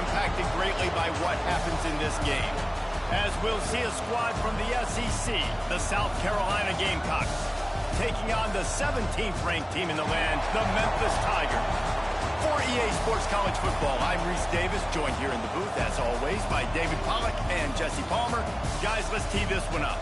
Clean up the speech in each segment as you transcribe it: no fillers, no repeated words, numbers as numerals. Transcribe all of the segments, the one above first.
impacted greatly by what happens in this game, as we'll see a squad from the SEC, the South Carolina Gamecocks, taking on the 17th ranked team in the land, the Memphis Tigers. For EA Sports College Football, I'm Reese Davis, joined here in the booth, as always, by David Pollack and Jesse Palmer. Guys, let's tee this one up.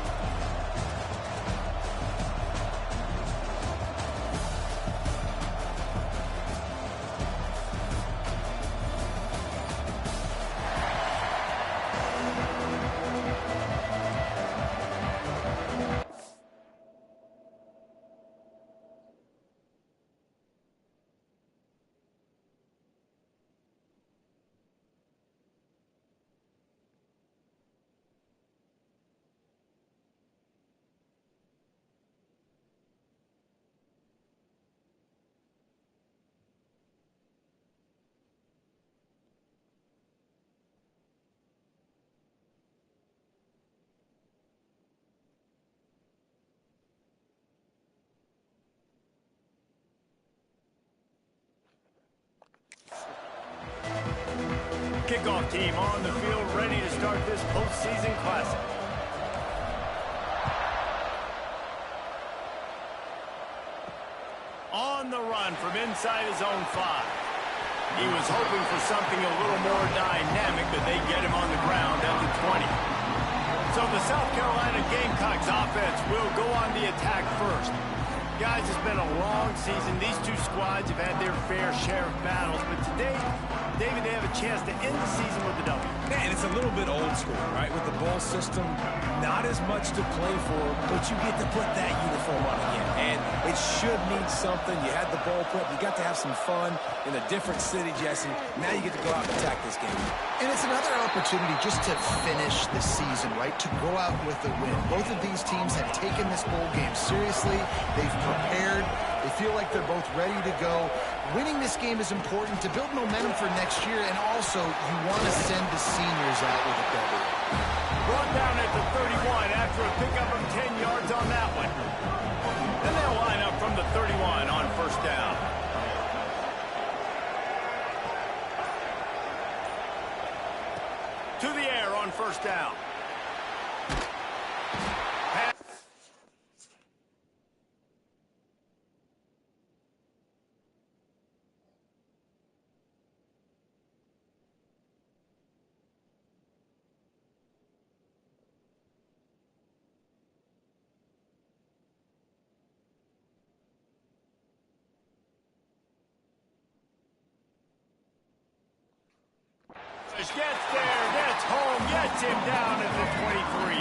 Kickoff team on the field, ready to start this postseason classic. On the run from inside his own 5. He was hoping for something a little more dynamic, but they get him on the ground at the 20. So the South Carolina Gamecocks offense will go on the attack first. Guys, it's been a long season. These two squads have had their fair share of battles, but today, David, they have a chance to end the season with a W. Man, it's a little bit old school, right? With the bowl system, not as much to play for, but you get to put that uniform on again. And it should mean something. You had the bowl prep. You got to have some fun in a different city, Jesse. Now you get to go out and attack this game. And it's another opportunity just to finish the season, right? To go out with a win. Both of these teams have taken this bowl game seriously. They've prepared. They feel like they're both ready to go. Winning this game is important to build momentum for next year, and also you want to send the seniors out with a W. Brought down at the 31 after a pickup of 10 yards on that one. Then they'll line up from the 31 on first down. To the air on first down. Gets there, gets home, gets him down at the 23.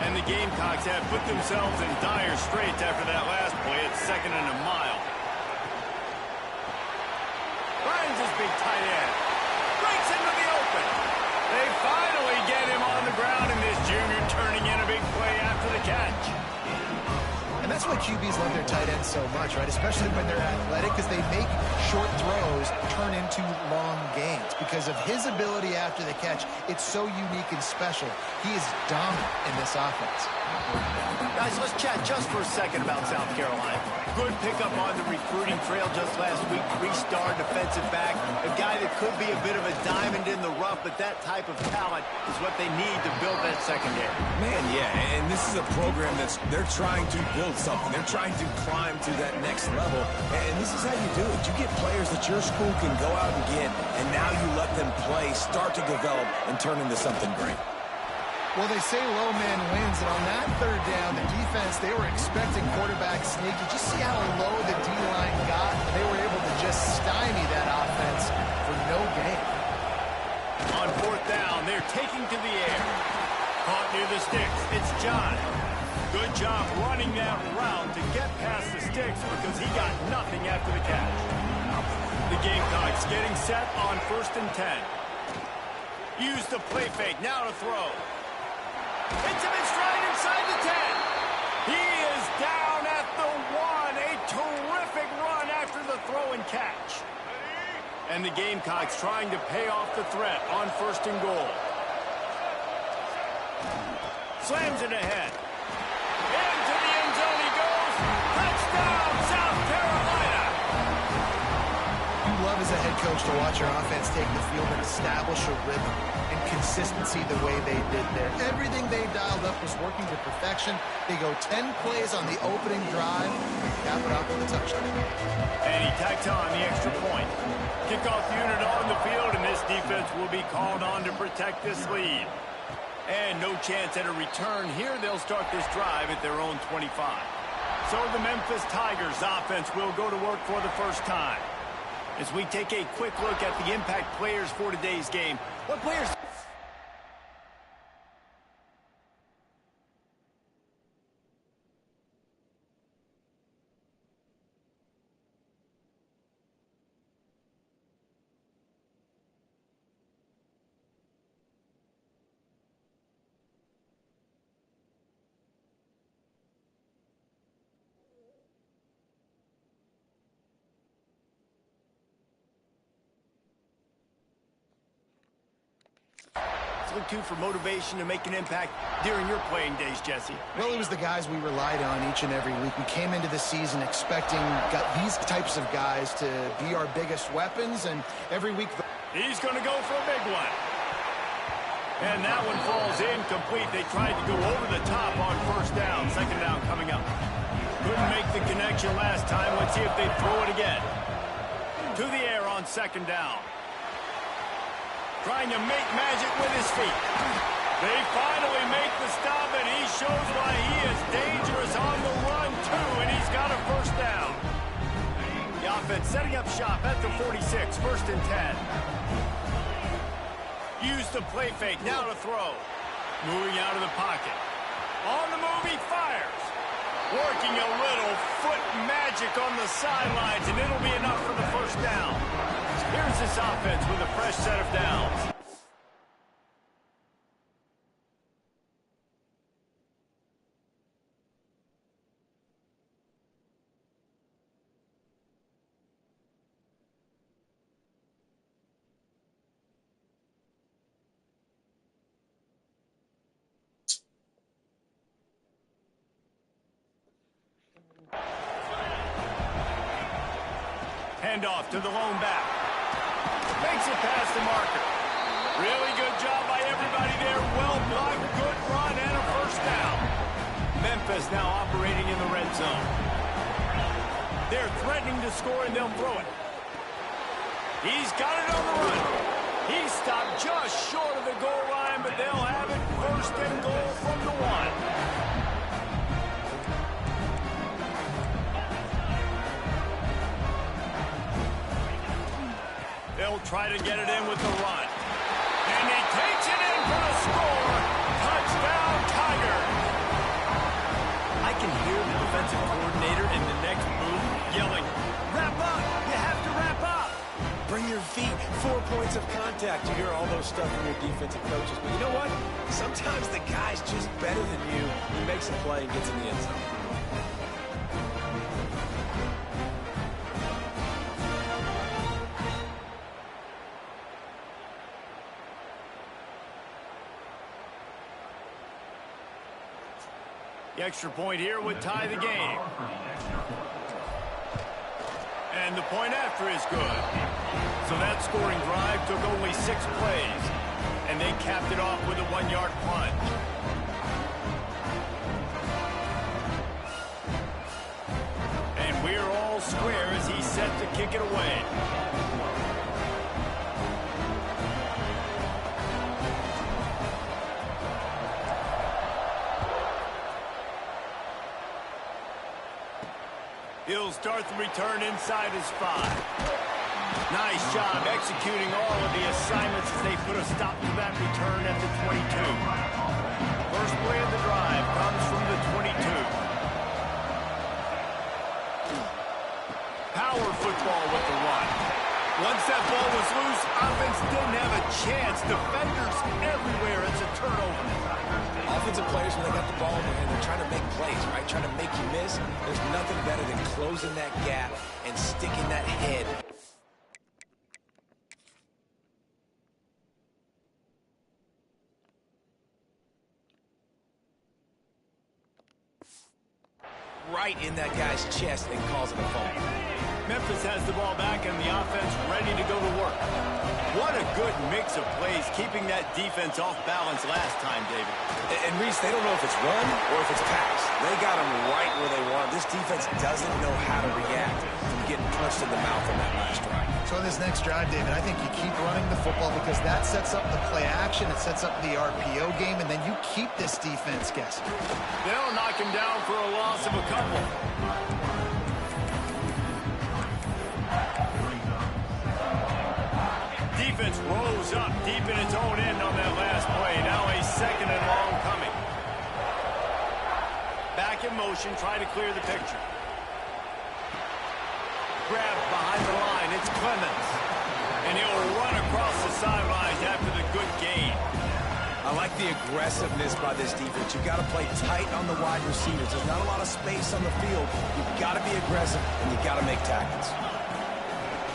And the Gamecocks have put themselves in dire straits after that last play. It's 2nd and a mile. Finds his big tight end. Breaks into the open. They finally get him on the ground, and this junior turning in a big play after the catch. And that's why QBs love their tight ends so much, right? Especially when they're athletic, because they make short throws turn into long gains. Because of his ability after the catch, it's so unique and special. He is dominant in this offense. Guys, let's chat just for a second about South Carolina. Good pickup on the recruiting trail just last week. 3-star defensive back. A guy that could be a bit of a diamond in the rough, but that type of talent is what they need to build that secondary. Man, yeah, and this is a program they're trying to build something. They're trying to climb to that next level, and this is how you do it. You get players that your school can go out and get, and now you let them play, start to develop, and turn into something great. Well, they say low man wins, and on that third down, the defense, they were expecting quarterback sneak. You just see how low the D-line got, and they were able to just stymie that offense for no gain. On fourth down, they're taking to the air. Caught near the sticks, it's John. Good job running that route to get past the sticks because he got nothing after the catch. The Gamecocks getting set on 1st and 10. Use the play fake, now to throw. Hits him in stride inside the 10. He is down at the 1. A terrific run after the throw and catch. And the Gamecocks trying to pay off the threat on 1st and goal. Slams it ahead. Into the end zone he goes. Touchdown, South Carolina. You love a as a head coach to watch your offense take the field and establish a rhythm and consistency the way they did there. Everything they dialed up was working to perfection. They go 10 plays on the opening drive and cap it off with a touchdown. And he tacks on the extra point. Kickoff unit on the field, and this defense will be called on to protect this lead. And no chance at a return here. They'll start this drive at their own 25. So the Memphis Tigers offense will go to work for the first time. As we take a quick look at the impact players for today's game. What players... look to for motivation to make an impact during your playing days, Jesse? Well, it was the guys we relied on each and every week. We came into the season expecting these types of guys to be our biggest weapons, and every week... He's going to go for a big one. And that one falls incomplete. They tried to go over the top on first down. Second down coming up. Couldn't make the connection last time. Let's see if they throw it again. To the air on second down. Trying to make magic with his feet. They finally make the stop, and he shows why he is dangerous on the run, too, and he's got a first down. The offense setting up shop at the 46, first and 10. Use the play fake, now to throw. Moving out of the pocket. On the move, he fires. Working a little foot magic on the sidelines, and it'll be enough for the first down. Here's this offense with a fresh set of downs. Handoff to the lone back. Makes it past the marker. Really good job by everybody there. Well blocked, good run, and a first down. Memphis now operating in the red zone. They're threatening to score, and they'll throw it. He's got it on the run. He stopped just short of the goal line, but they'll have it first and goal from the one. They'll try to get it in with the run. And he takes it in for the score. Touchdown, Tiger. I can hear the defensive coordinator in the next move yelling, "Wrap up! You have to wrap up!" Bring your feet, 4 points of contact. You hear all those stuff from your defensive coaches. But you know what? Sometimes the guy's just better than you. He makes a play and gets in the end zone. The extra point here would tie the game. And the point after is good. So that scoring drive took only 6 plays. And they capped it off with a 1-yard plunge. And we're all square as he's set to kick it away. He'll start the return inside his 5. Nice job executing all of the assignments as they put a stop to that return at the 22. First play of the drive comes from the 22. Power football with the run. Once that ball was loose, offense didn't have a chance. Defenders everywhere. It's a turnover. Offensive players, when they got the ball in their hand, they're trying to make plays, right? Trying to make you miss. There's nothing better than closing that gap and sticking that head. Right in that guy's chest and causing a fumble. Memphis has the ball back and the offense ready to go to work. What a good mix of plays, keeping that defense off balance last time, David. And Reese, they don't know if it's run or if it's pass. They got them right where they want. This defense doesn't know how to react from getting punched in the mouth on that last drive. So in this next drive, David, I think you keep running the football because that sets up the play action, it sets up the RPO game, and then you keep this defense guessing. They'll knock him down for a loss of a couple. Defense rose up deep in its own end on that last play. Now a second and long coming. Back in motion, try to clear the picture. Grabbed behind the line, it's Clemens. And he'll run across the sidelines after the good gain. I like the aggressiveness by this defense. You've got to play tight on the wide receivers. There's not a lot of space on the field. You've got to be aggressive, and you've got to make tackles.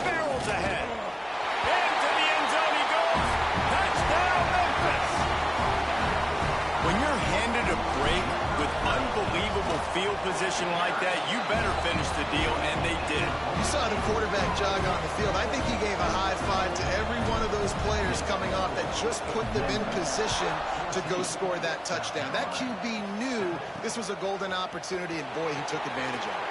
Barrels ahead. Into the end zone he goes. Touchdown, Memphis. When you're handed a break with unbelievable field position like that, you better finish the deal, and they did. You saw the quarterback jog on the field. I think he gave a high five to every one of those players coming off that just put them in position to go score that touchdown. That QB knew this was a golden opportunity, and boy, he took advantage of it.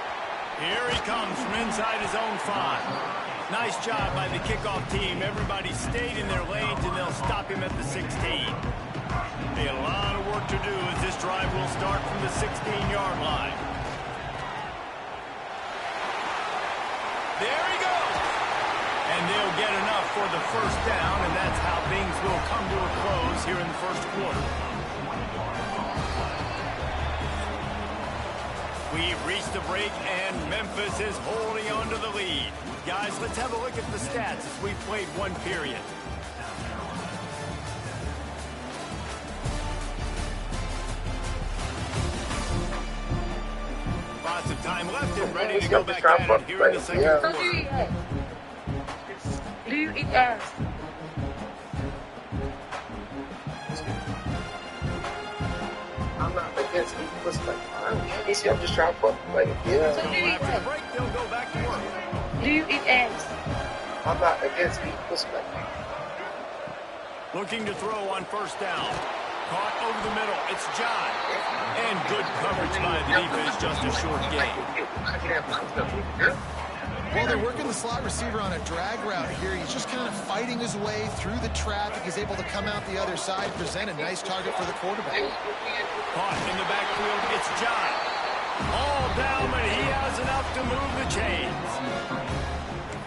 Here he comes from inside his own 5. Nice job by the kickoff team. Everybody stayed in their lanes, and they'll stop him at the 16. A lot of work to do as this drive will start from the 16-yard line. There he goes. And they'll get enough for the first down, and that's how things will come to a close here in the first quarter. We've reached the break, and Memphis is holding on to the lead. Guys, let's have a look at the stats as we've played one period. Lots of time left and ready to go back at it here in the second quarter. Do it as. I'm not against equal stuff. I'm just trying to fuck play. Yeah. So do it After the as. break, they'll go back to work. Do it as. I'm not against equal stuff. Looking to throw on first down. Caught over the middle. It's John. And good coverage by the defense, just a short gain. Well, they're working the slot receiver on a drag route here. He's just kind of fighting his way through the traffic. He's able to come out the other side, present a nice target for the quarterback. Caught in the backfield. It's John. All down, but he has enough to move the chains.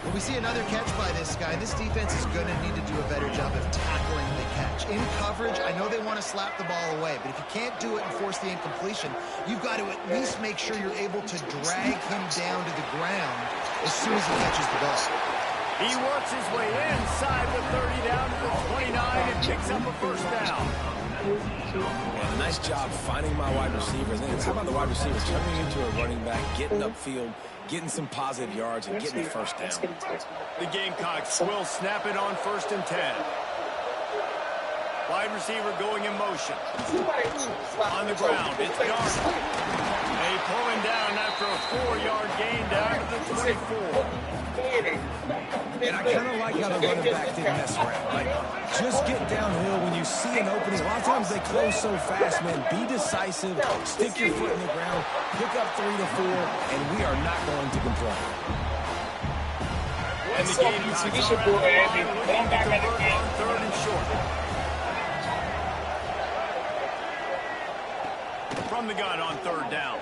When we see another catch by this guy, this defense is going to need to do a better job of tackling the catch. In coverage, I know they want to slap the ball away, but if you can't do it and force the incompletion, you've got to at least make sure you're able to drag him down to the ground as soon as he catches the ball. He works his way inside the 30 down to the 29 and picks up a first down. Yeah, nice job finding my wide receivers. And how about the wide receivers turning into a running back, getting upfield, getting some positive yards, and getting the first down. The Gamecocks will snap it on 1st and 10. Wide receiver going in motion. On the ground, it's Darby. They pull him down after a 4-yard gain down to the 24. And I kind of like how the running back didn't mess around. Like, just get downhill when you see an opening. A lot of times they close so fast, man. Be decisive, stick your foot in the ground, pick up 3 to 4, and we are not going to complain. And the Gamecocks are at the line, looking to convert on 3rd and short. From the gun on 3rd down.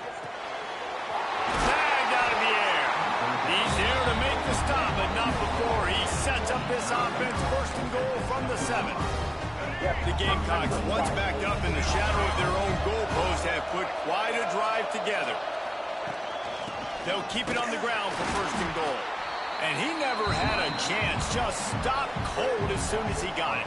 Tagged out of the air. He's there to make the stop, but not before he sets up this offense 1st and goal from the 7. The Gamecocks, once backed up in the shadow of their own goalpost, have put quite a drive together. They'll keep it on the ground for 1st and goal. And he never had a chance, just stopped cold as soon as he got it.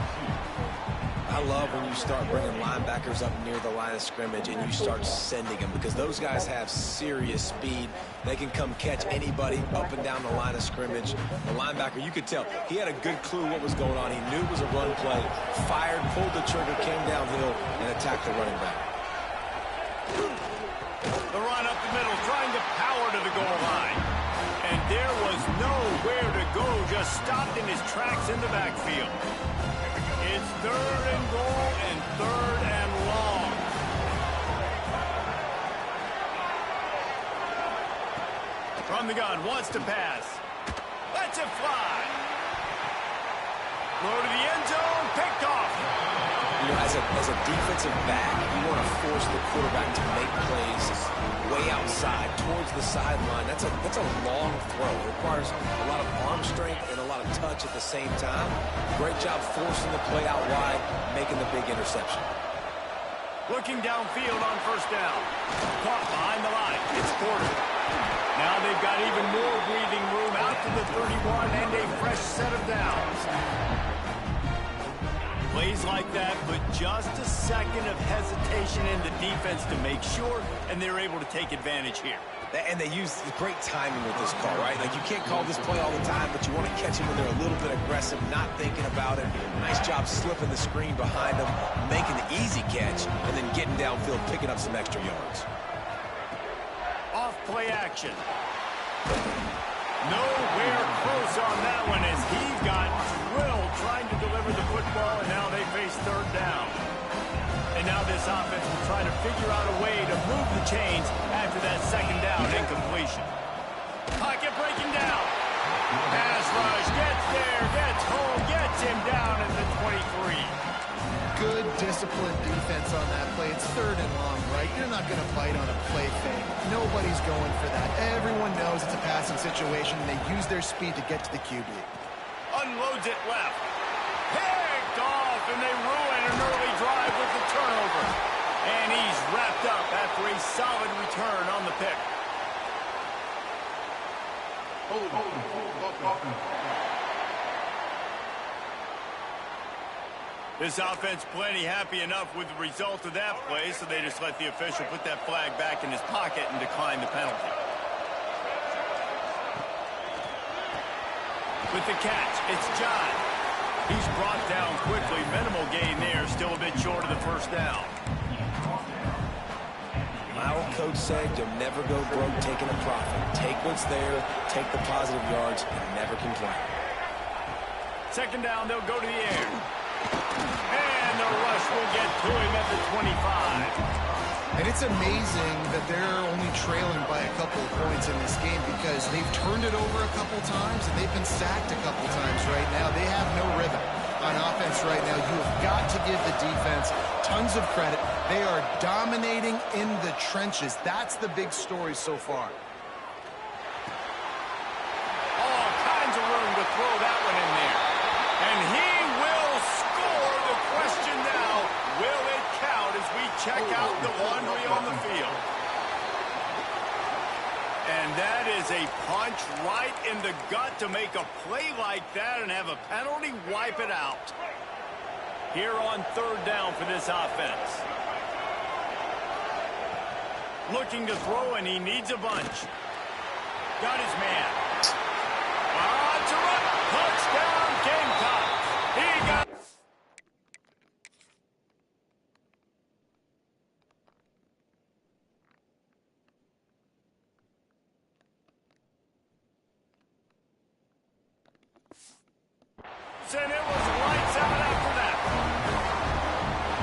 I love when you start bringing linebackers up near the line of scrimmage and you start sending them, because those guys have serious speed. They can come catch anybody up and down the line of scrimmage. The linebacker, you could tell, he had a good clue what was going on. He knew it was a run play, fired, pulled the trigger, came downhill, and attacked the running back. The run up the middle, trying to power to the goal line. And there was nowhere to go, just stopped in his tracks in the backfield. It's 3rd and goal and 3rd and long. From the gun, wants to pass. Lets it fly. Throw to the end zone, picked off. You know, as a defensive back, you want to force the quarterback to make plays way outside, towards the sideline. That's a long throw. It requires a lot of arm strength and a lot of touch at the same time. Great job forcing the play out wide, making the big interception. Looking downfield on 1st down. Caught behind the line. It's Porter. Now they've got even more breathing room out to the 31 and a fresh set of downs. Plays like that, but just a second of hesitation in the defense to make sure, and they're able to take advantage here. And they use great timing with this call, right? Like, you can't call this play all the time, but you want to catch them when they're a little bit aggressive, not thinking about it. Nice job slipping the screen behind them, making the easy catch, and then getting downfield, picking up some extra yards. Off play action. Nowhere close on that one as he got drilled trying to deliver the football, and now they face 3rd down. And now this offense will try to figure out a way to move the chains after that 2nd down incompletion. Pocket breaking down. Pass rush, gets there, gets home, gets him down at the 23. Good disciplined defense on that play. It's 3rd and long, right? You're not going to bite on a play fake. Nobody's going for that. Everyone knows it's a passing situation, and they use their speed to get to the QB. Unloads it left. Picked off, and they ruin an early drive with the turnover. And he's wrapped up after a solid return on the pick. This offense plenty happy enough with the result of that play, so they just let the official put that flag back in his pocket and decline the penalty. With the catch, it's John. He's brought down quickly. Minimal gain there, still a bit short of the 1st down. My old coach said you'll never go broke taking a profit. Take what's there, take the positive yards, and never complain. 2nd down, they'll go to the air. And the rush will get to him at the 25. And it's amazing that they're only trailing by a couple of points in this game because they've turned it over a couple times and they've been sacked a couple times right now. They have no rhythm on offense right now. You have got to give the defense tons of credit. They are dominating in the trenches. That's the big story so far. All kinds of room to throw that one in there. And he will score. The question now, will it count as we check out the laundry on the field? And that is a punch right in the gut to make a play like that and have a penalty wipe it out. Here on 3rd down for this offense. Looking to throw, and he needs a bunch. Got his man. To run. Touchdown, Gamecocks. He got... And it was lights out after that.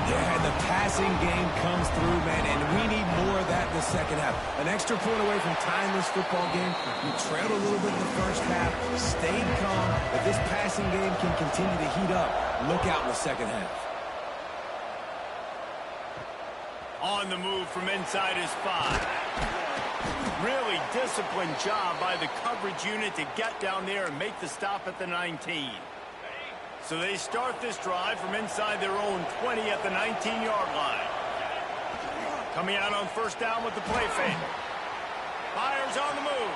Yeah, the passing game comes through, man, and we need more of that in the 2nd half. An extra point away from tying this football game. You trailed a little bit in the 1st half, stayed calm. If this passing game can continue to heat up, look out in the 2nd half. On the move from inside his 5. Really disciplined job by the coverage unit to get down there and make the stop at the 19. So they start this drive from inside their own 20 at the 19-yard line. Coming out on 1st down with the play fake. Fires on the move.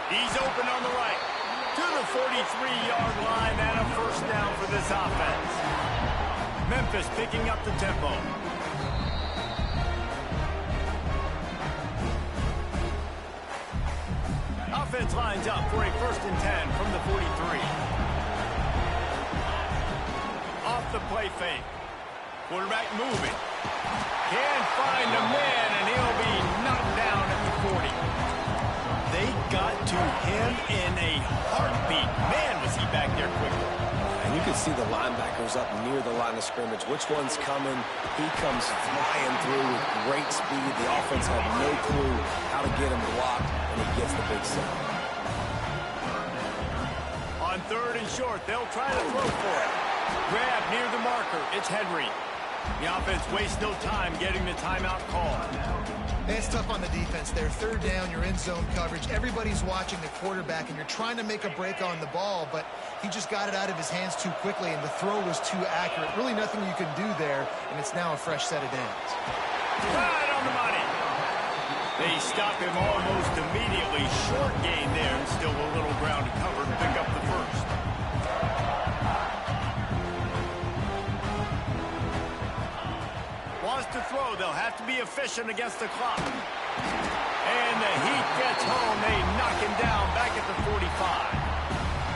He's open on the right. To the 43-yard line and a 1st down for this offense. Memphis picking up the tempo. Offense lines up for a 1st and 10 from the 43. Off the play fake. Quarterback moving. Can't find a man, and he'll be knocked down at the 40. They got to him in a heartbeat. Man, was he back there quickly. And you can see the linebackers up near the line of scrimmage. Which one's coming? He comes flying through with great speed. The offense had no clue how to get him blocked, and he gets the big sack. On 3rd and short, they'll try to throw for it. Grab near the marker. It's Henry. The offense wastes no time getting the timeout call. It's tough on the defense there. 3rd down, you're in zone coverage. Everybody's watching the quarterback, and you're trying to make a break on the ball, but he just got it out of his hands too quickly, and the throw was too accurate. Really nothing you can do there, and it's now a fresh set of downs. Right on the money. They stop him almost immediately. Short gain there, and still a little ground to cover to pick up the first. Wants to throw. They'll have to be efficient against the clock. And the Heat gets home. They knock him down back at the 45.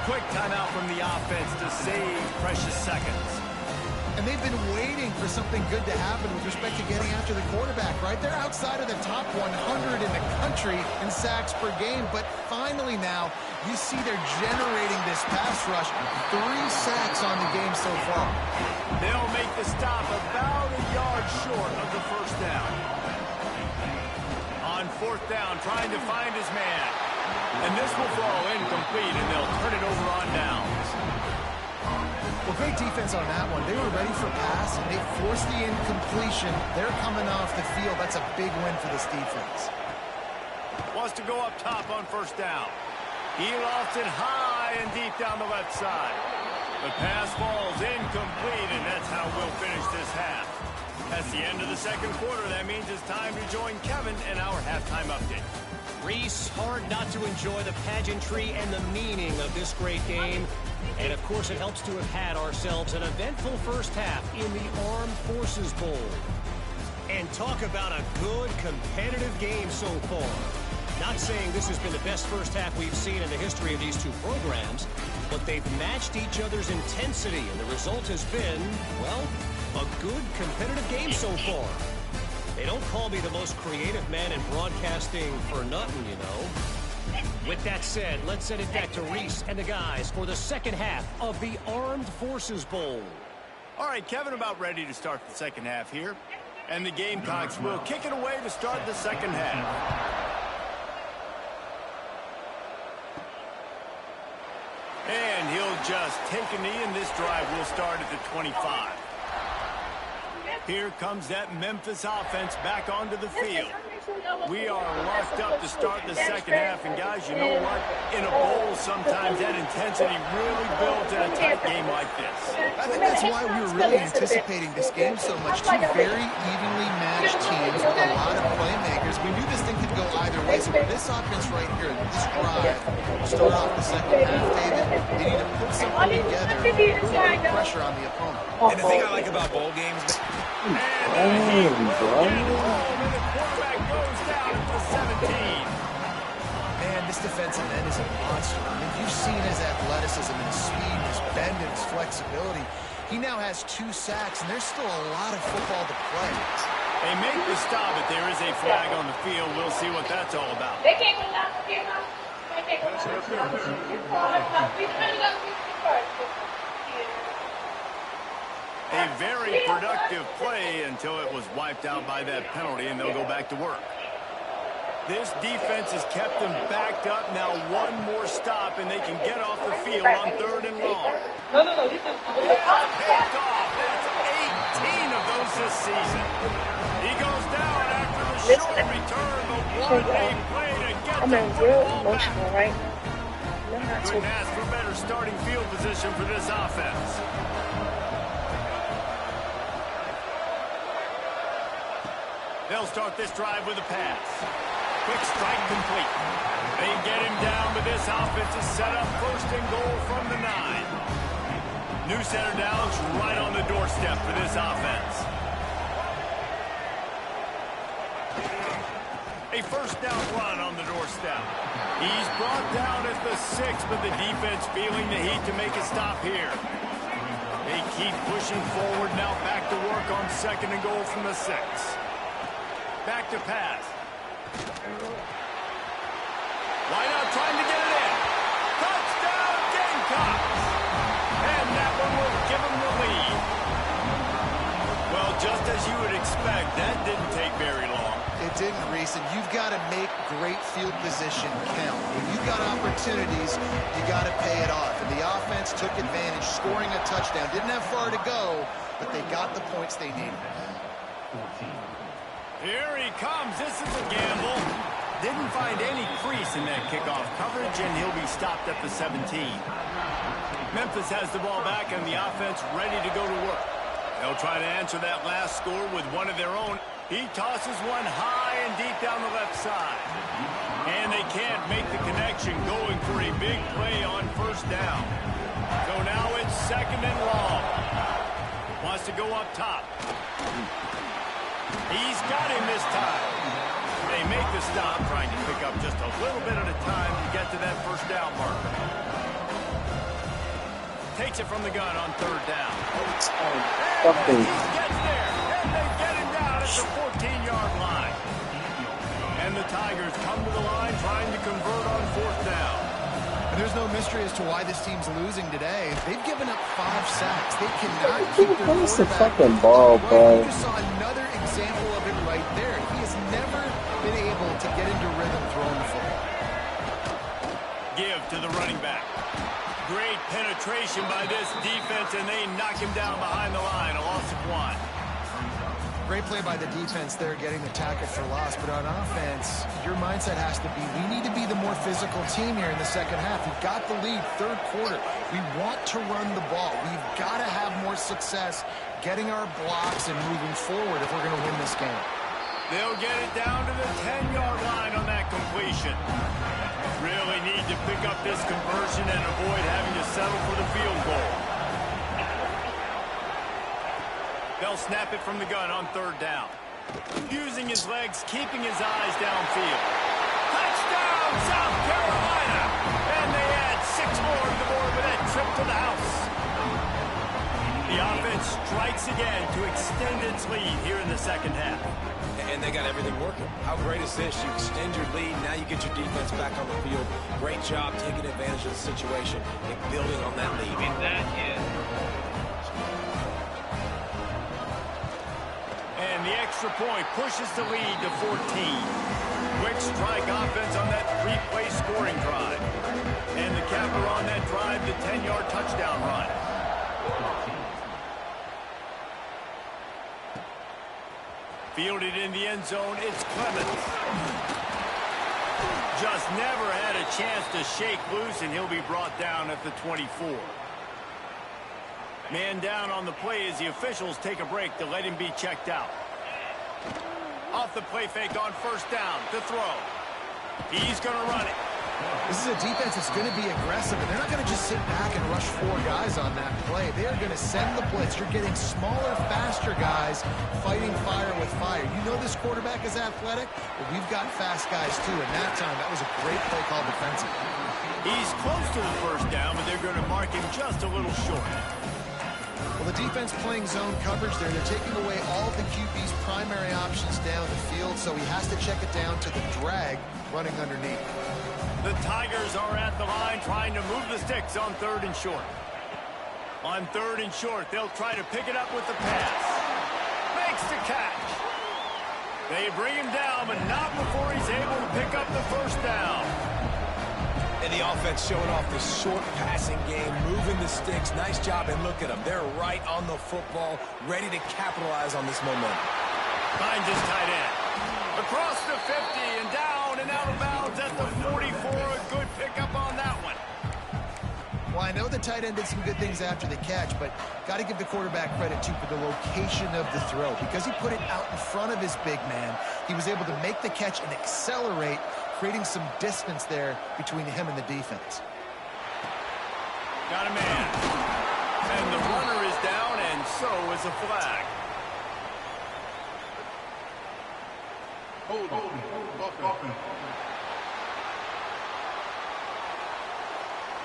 Quick timeout from the offense to save precious seconds. And they've been waiting for something good to happen with respect to getting after the quarterback, right? They're outside of the top 100 in the country in sacks per game, but finally now you see they're generating this pass rush. 3 sacks on the game so far. They'll make the stop about a yard short of the first down. On 4th down, trying to find his man. And this will fall incomplete, and they'll turn it over on downs. Well, great defense on that one. They were ready for pass, and they forced the incompletion. They're coming off the field. That's a big win for this defense. Wants to go up top on 1st down. He lofts it high and deep down the left side. The pass falls incomplete, and that's how we'll finish this half. That's the end of the 2nd quarter. That means it's time to join Kevin and our halftime update. Reese, hard not to enjoy the pageantry and the meaning of this great game. And, of course, it helps to have had ourselves an eventful first half in the Armed Forces Bowl. And talk about a good, competitive game so far. Not saying this has been the best first half we've seen in the history of these two programs, but they've matched each other's intensity, and the result has been, well, a good, competitive game so far. They don't call me the most creative man in broadcasting for nothing, you know. With that said, let's send it back to Reese and the guys for the second half of the Armed Forces Bowl. All right, Kevin, about ready to start the second half here. And the Gamecocks will kick it away to start the second half. And he'll just take a knee, and this drive will start at the 25. Here comes that Memphis offense back onto the field. We are locked up to start the second half, and guys, you know what? In a bowl, sometimes that intensity really builds in a tight game like this. I think that's why we were really anticipating this game so much. 2 very evenly matched teams with a lot of playmakers. We knew this thing could go either way, so this offense right here, this drive, start off the second half, David, they need to put something together, put pressure on the opponent. And the thing I like about bowl games... And the quarterback goes down at the 17. Man, this defensive end is a monster. I mean, you've seen his athleticism and his speed, his bend, and his flexibility. He now has 2 sacks, and there's still a lot of football to play. They make the stop, but there is a flag on the field. We'll see what that's all about. A very productive play until it was wiped out by that penalty, and they'll go back to work. This defense has kept them backed up. Now 1 more stop, and they can get off the field on 3rd and long. Picked off. That's 18 of those this season. He goes down after the short return, but what a play to get the football back. Right? Couldn't ask for better starting field position for this offense. They'll start this drive with a pass. Quick strike complete. They get him down, but this offense is set up 1st and goal from the 9. New center downs right on the doorstep for this offense. A 1st down run on the doorstep. He's brought down at the 6, but the defense feeling the heat to make a stop here. They keep pushing forward, now back to work on 2nd and goal from the 6. Back to pass. Why not trying to get it in? Touchdown, Gamecocks! And that one will give them the lead. Well, just as you would expect, that didn't take very long. It didn't, Reese, and you've got to make great field position count. When you've got opportunities, you got to pay it off. And the offense took advantage, scoring a touchdown. Didn't have far to go, but they got the points they needed. Here he comes. This is a gamble. Didn't find any crease in that kickoff coverage, and he'll be stopped at the 17. Memphis has the ball back, and the offense ready to go to work. They'll try to answer that last score with one of their own. He tosses one high and deep down the left side. And they can't make the connection, going for a big play on first down. So now it's second and long. Wants to go up top. He's got him this time. They make the stop, trying to pick up just a little bit at a time to get to that first down marker. Takes it from the gun on third down. And he gets there, and they get him down at the 14-yard line. And the Tigers come to the line trying to convert on fourth down. And there's no mystery as to why this team's losing today. They've given up 5 sacks. They cannot keep their Where's the quarterback. fucking ball, bro? You just saw another example of it right there. He has never been able to get into rhythm throwing the football. Give to the running back. Great penetration by this defense, and they knock him down behind the line. A loss of 1. Great play by the defense there, getting the tackle for loss. But on offense, your mindset has to be, we need to be the more physical team here in the second half. We've got the lead, third quarter. We want to run the ball. We've got to have more success getting our blocks and moving forward if we're going to win this game. They'll get it down to the 10-yard line on that completion. Really need to pick up this conversion and avoid having to settle for the field goal. They'll snap it from the gun on third down. Using his legs, keeping his eyes downfield. Touchdown, South Carolina! And they add 6 more to the board with that trip to the house. The offense strikes again to extend its lead here in the second half. And they got everything working. How great is this? You extend your lead, now you get your defense back on the field. Great job taking advantage of the situation and building on that lead. And the extra point pushes the lead to 14. Quick strike offense on that 3-play scoring drive. And the capper on that drive, the 10-yard touchdown run. Fielded in the end zone, it's Clemens. Just never had a chance to shake loose, and he'll be brought down at the 24. Man down on the play as the officials take a break to let him be checked out. Off the play fake on first down to throw. He's going to run it. This is a defense that's going to be aggressive, and they're not going to just sit back and rush 4 guys on that play. They are going to send the blitz. You're getting smaller, faster guys fighting fire with fire. You know this quarterback is athletic, but we've got fast guys too. And that time, that was a great play call defensively. He's close to the first down, but they're going to mark him just a little short. Well, the defense playing zone coverage there. They're taking away all of the QB's primary options down the field, so he has to check it down to the drag running underneath. The Tigers are at the line trying to move the sticks on third and short. On third and short, they'll try to pick it up with the pass. Makes the catch. They bring him down, but not before he's able to pick up the first down. And the offense showing off the short passing game, moving the sticks. Nice job, and look at them. They're right on the football, ready to capitalize on this momentum. Finds his tight end. Across the 50 and down and out of bounds at the 44. A good pickup on that one. Well, I know the tight end did some good things after the catch, but got to give the quarterback credit, too, for the location of the throw. Because he put it out in front of his big man, he was able to make the catch and accelerate, creating some distance there between him and the defense. Got a man. And the runner is down, and so is a flag.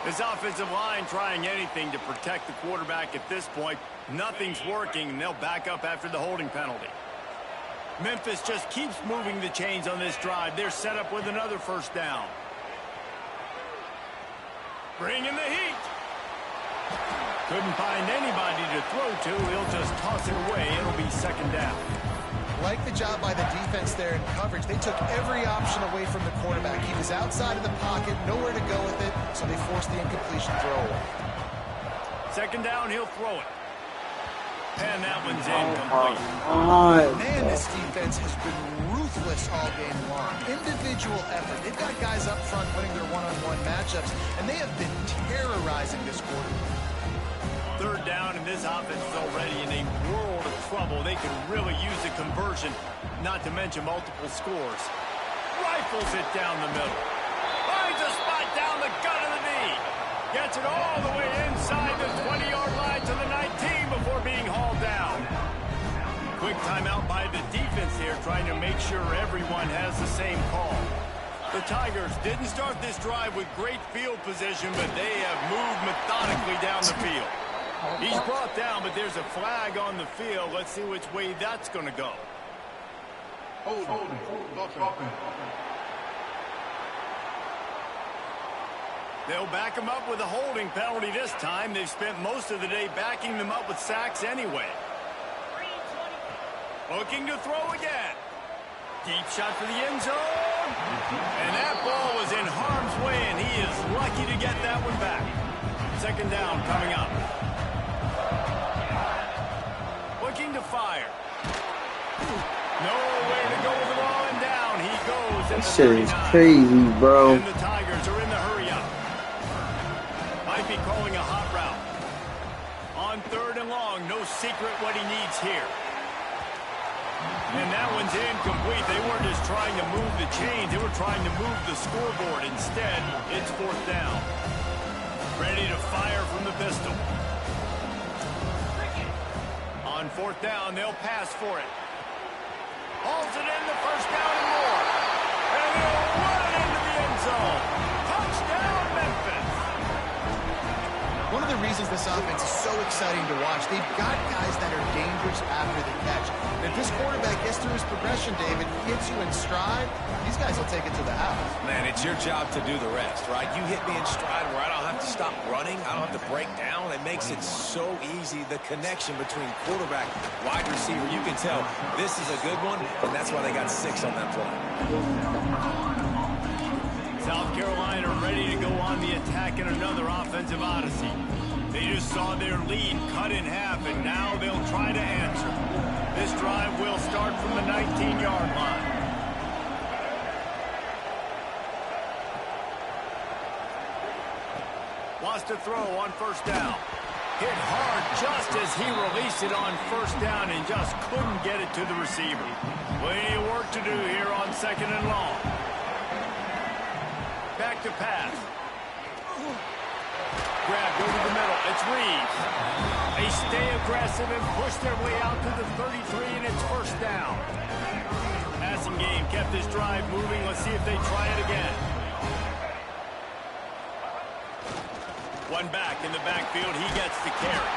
This offensive line trying anything to protect the quarterback at this point. Nothing's working, and they'll back up after the holding penalty. Memphis just keeps moving the chains on this drive. They're set up with another first down. Bringing the heat. Couldn't find anybody to throw to. He'll just toss it away. It'll be second down. Like the job by the defense there in coverage. They took every option away from the quarterback. He was outside of the pocket, nowhere to go with it, so they forced the incompletion throw away. Second down, he'll throw it. And that one's incomplete. Man, this defense has been ruthless all game long. Individual effort. They've got guys up front winning their one-on-one matchups, and they have been terrorizing this quarterback. Third down, and this offense is already in a world of trouble. They could really use a conversion, not to mention multiple scores. Rifles it down the middle. Finds a spot down the gut of the knee. Gets it all the way inside the 20-yard line to the 19 before being hauled down. Quick timeout by the defense here, trying to make sure everyone has the same call. The Tigers didn't start this drive with great field position, but they have moved methodically down the field. He's brought down, but there's a flag on the field. Let's see which way that's going to go. They'll back him up with a holding penalty this time. They've spent most of the day backing them up with sacks anyway. Looking to throw again. Deep shot for the end zone. And that ball was in harm's way, and he is lucky to get that one back. Second down coming up. Looking to fire. Nowhere to go with the ball and down. He goes at the 39. This shit is crazy, bro. And the Tigers are in the hurry up. Might be calling a hot route. On third and long, no secret what he needs here. And that one's incomplete. They weren't just trying to move the chains. They were trying to move the scoreboard. Instead, it's fourth down. Ready to fire from the pistol. On fourth down, they'll pass for it. Hauls it in, the first down and more. And they'll run it into the end zone. Touchdown, Memphis. One of the reasons this offense is so exciting to watch, they've got guys that are dangerous after the catch. And if this quarterback gets through his progression, David, hits you in stride, these guys will take it to the house. Man, it's your job to do the rest, right? You hit me in stride where I don't have to stop running. I don't have to break down. It makes it so easy. The connection between quarterback, wide receiver, you can tell this is a good one, and that's why they got 6 on that play. South Carolina ready to go on the attack in another offensive odyssey. They just saw their lead cut in half, and now they'll try to answer. This drive will start from the 19-yard line. Wants to throw on first down. Hit hard just as he released it on first down and just couldn't get it to the receiver. Plenty of work to do here on second and long. Back to pass. Grabbed over the middle. It's Reeves. They stay aggressive and push their way out to the 33, and it's first down. Passing game kept this drive moving. Let's see if they try it again. One back in the backfield. He gets the carry.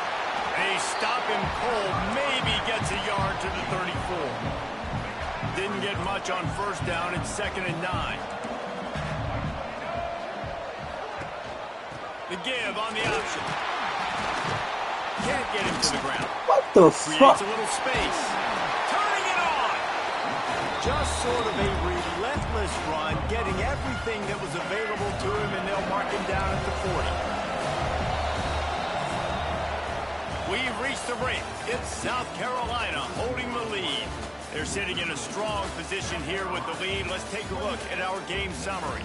They stop him cold. Maybe gets a yard to the 34. Didn't get much on first down. It's 2nd and 9. The give on the option. Can't get him to the ground. What the fuck? Creates a little space. Turning it on. Just sort of a relentless run, getting everything that was available to him, and they'll mark him down at the 40. We've reached the break. It's South Carolina holding the lead. They're sitting in a strong position here with the lead. Let's take a look at our game summary.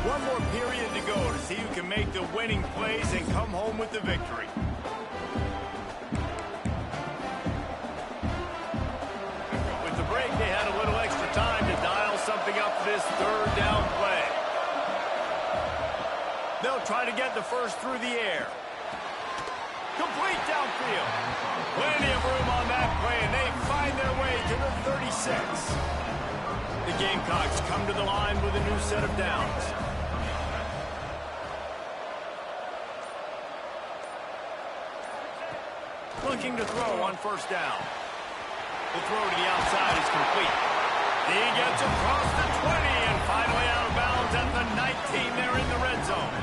One more period to go to see who can make the winning plays and come home with the victory. With the break, they had a little extra time to dial something up for this third down play. They'll try to get the first through the air. Complete downfield. Plenty of room on that play, and they find their way to the 36. The Gamecocks come to the line with a new set of downs. Looking to throw on first down. The throw to the outside is complete. He gets across the 20 and finally out of bounds at the 19. They're in the red zone.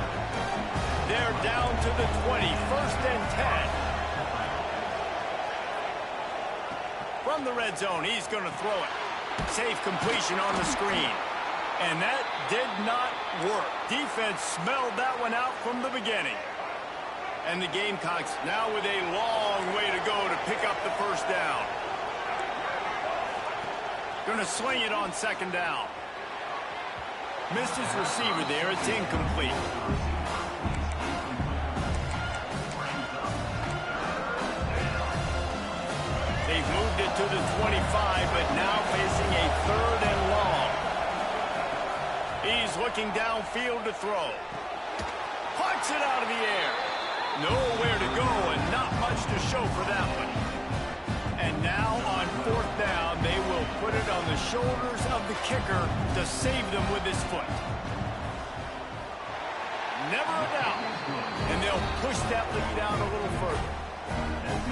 They're down to the 20, 1st and 10. From the red zone, he's going to throw it. Safe completion on the screen. And that did not work. Defense smelled that one out from the beginning. And the Gamecocks now with a long way to go to pick up the first down. Going to sling it on 2nd down. Missed his receiver there. It's incomplete. They've moved it to the 25, but now facing a 3rd and long. He's looking downfield to throw. Parks it out of the air. Nowhere to go and not much to show for that one. And now on 4th down, they will put it on the shoulders of the kicker to save them with his foot. Never a doubt. And they'll push that lead out a little further.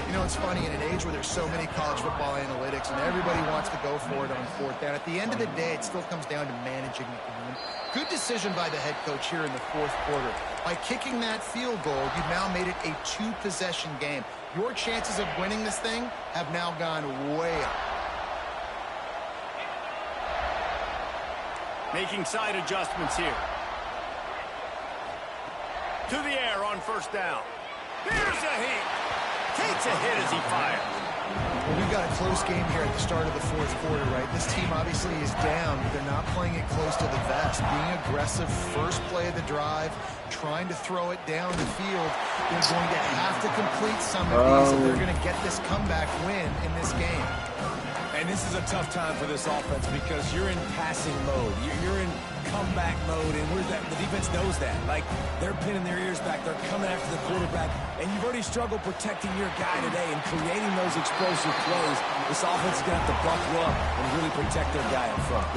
You know, it's funny, in an age where there's so many college football analytics and everybody wants to go for it on 4th down, at the end of the day, it still comes down to managing the game. Good decision by the head coach here in the 4th quarter. By kicking that field goal, you've now made it a 2-possession game. Your chances of winning this thing have now gone way up. Making side adjustments here. To the air on 1st down. Here's a heat. Takes a hit as he fires. Well, we've got a close game here at the start of the 4th quarter, right? This team obviously is down, but they're not playing it close to the vest. Being aggressive, first play of the drive, trying to throw it down the field. They're going to have to complete some of these if they're going to get this comeback win in this game. And this is a tough time for this offense because you're in passing mode. You're in comeback mode, and the defense knows that. Like, they're pinning their ears back. They're coming after the quarterback, and you've already struggled protecting your guy today and creating those explosive plays. This offense is going to have to buckle up and really protect their guy in front.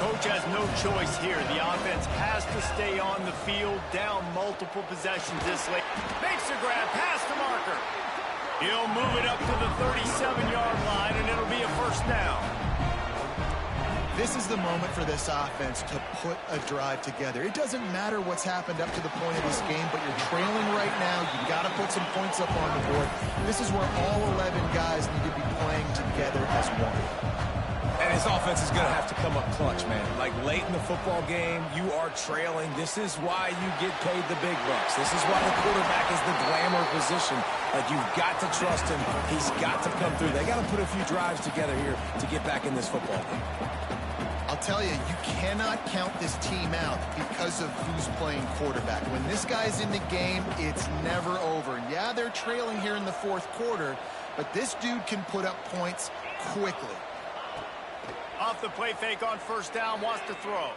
Coach has no choice here. The offense has to stay on the field, down multiple possessions this late. Makes a grab past the marker. He'll move it up to the 37-yard line, and it'll be a 1st down. This is the moment for this offense to put a drive together. It doesn't matter what's happened up to the point of this game, but you're trailing right now. You've got to put some points up on the board. This is where all 11 guys need to be playing together as one. And his offense is going to have to come up clutch, man. Like, late in the football game, you are trailing. This is why you get paid the big bucks. This is why the quarterback is the glamour position. Like, you've got to trust him. He's got to come through. They got to put a few drives together here to get back in this football game. I'll tell you, you cannot count this team out because of who's playing quarterback. When this guy's in the game, it's never over. Yeah, they're trailing here in the 4th quarter, but this dude can put up points quickly. Off the play fake on 1st down, wants to throw.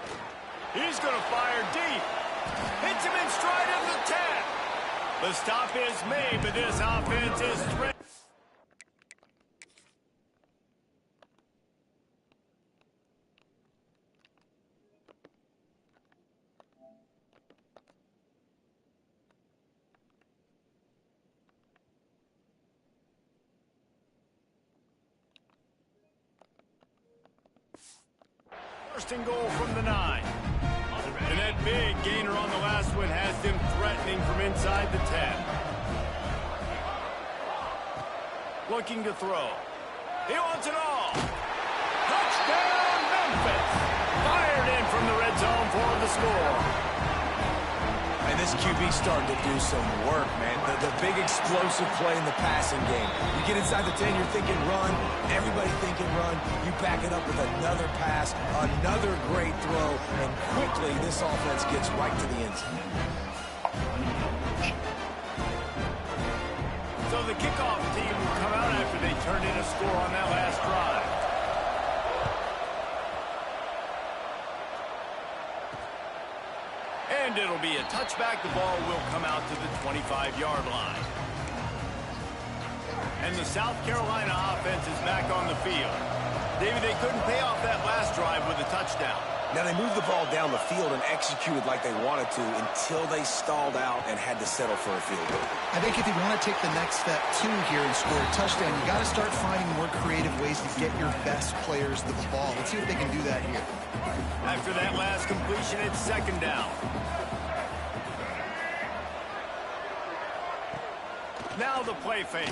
He's going to fire deep. Hits him in stride at the 10. The stop is made, but this offense is threatened. First and goal from the 9. And that big gainer on the last one has them threatening from inside the 10. Looking to throw. He wants it all. Touchdown, Memphis. Fired in from the red zone for the score. And this QB's starting to do some work, man. The big explosive play in the passing game. You get inside the 10, you're thinking run. Everybody thinking run. You back it up with another pass, another great throw, and quickly this offense gets right to the end zone. So the kickoff team will come out after they turned in a score on that last drive. And it'll be a touchback. The ball will come out to the 25-yard line. And the South Carolina offense is back on the field. David, they couldn't pay off that last drive with a touchdown. Now, they moved the ball down the field and executed like they wanted to until they stalled out and had to settle for a field goal. I think if you want to take the next step, too, here and score a touchdown, you got to start finding more creative ways to get your best players the ball. Let's see if they can do that here. After that last completion, it's second down. Now the play fake.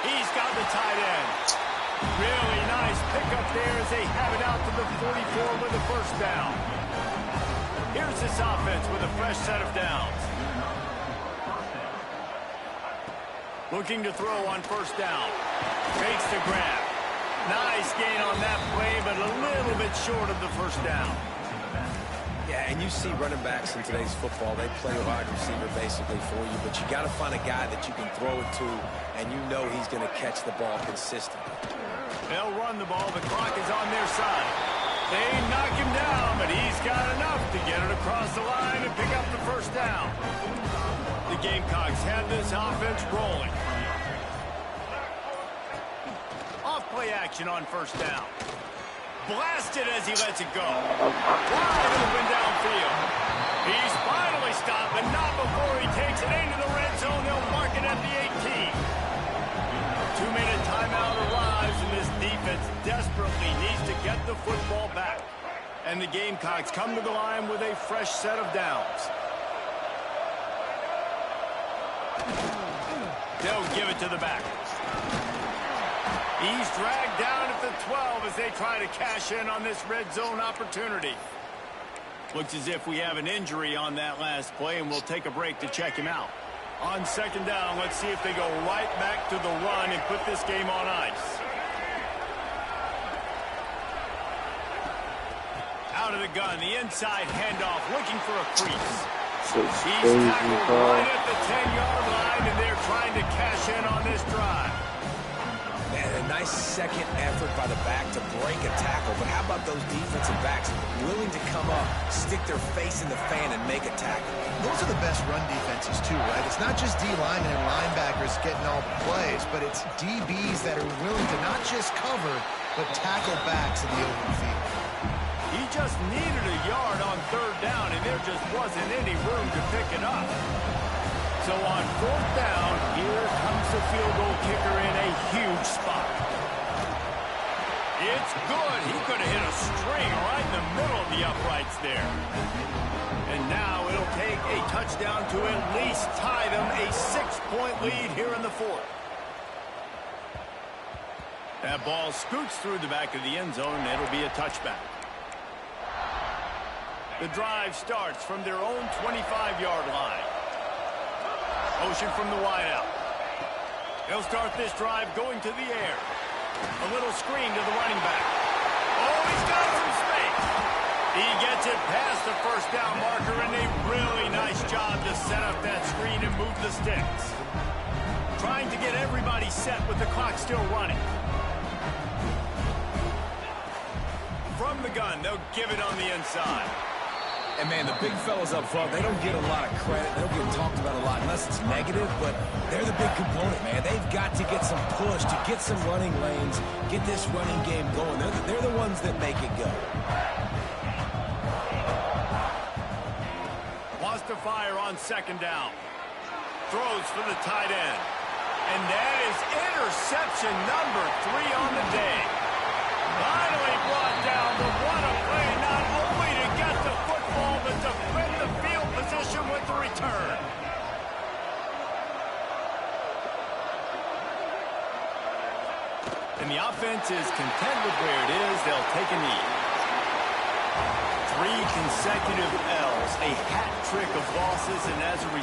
He's got the tight end. Really nice pickup there as they have it out to the 44 with a first down. Here's this offense with a fresh set of downs. Looking to throw on first down. Fakes the grab. Nice gain on that play, but a little bit short of the first down. Yeah, and you see running backs in today's football, they play a wide receiver basically for you, but you got to find a guy that you can throw it to, and you know he's going to catch the ball consistently. They'll run the ball. The clock is on their side. They knock him down, but he's got enough to get it across the line and pick up the first down. The Gamecocks have this offense rolling. Off play action on first down. Blasted as he lets it go. Wide open downfield. He's finally stopped, but not before he takes it into the red zone. They'll mark it at the 18. 2-minute timeout arrives, and this defense desperately needs to get the football back. And the Gamecocks come to the line with a fresh set of downs. They'll give it to the back. He's dragged down at the 12 as they try to cash in on this red zone opportunity. Looks as if we have an injury on that last play, and we'll take a break to check him out. On second down, let's see if they go right back to the run and put this game on ice. Out of the gun, the inside handoff, looking for a crease. He's tackled right at the 10-yard line, and they're trying to cash in on this drive. Man, a nice second effort by the back to break a tackle, but how about those defensive backs willing to come up, stick their face in the fan, and make a tackle? Those are the best run defenses, too, right? It's not just D linemen and linebackers getting all the plays, but it's DBs that are willing to not just cover, but tackle backs in the open field. He just needed a yard on third down, and there just wasn't any room to pick it up. So on fourth down, here comes the field goal kicker in a huge spot. It's good. He could have hit a string right in the middle of the uprights there. And now it'll take a touchdown to at least tie them a 6-point lead here in the fourth. That ball scoots through the back of the end zone, and it'll be a touchback. The drive starts from their own 25-yard line. Motion from the wideout. He'll start this drive going to the air. A little screen to the running back. Oh, he's got some space. He gets it past the first down marker, and a really nice job to set up that screen and move the sticks. Trying to get everybody set with the clock still running. From the gun, they'll give it on the inside. And, man, the big fellas up front, they don't get a lot of credit. They don't get talked about a lot unless it's negative, but they're the big component, man. They've got to get some push, to get some running lanes, get this running game going. They're the ones that make it go. Wants to fire on second down. Throws for the tight end. And that is interception number 3 on the day. Finally brought down, but what a play, not only to get the football, but to defend the field position with the return. And the offense is content with where it is. They'll take a knee. 3 consecutive L's, a hat trick of losses, and as a result,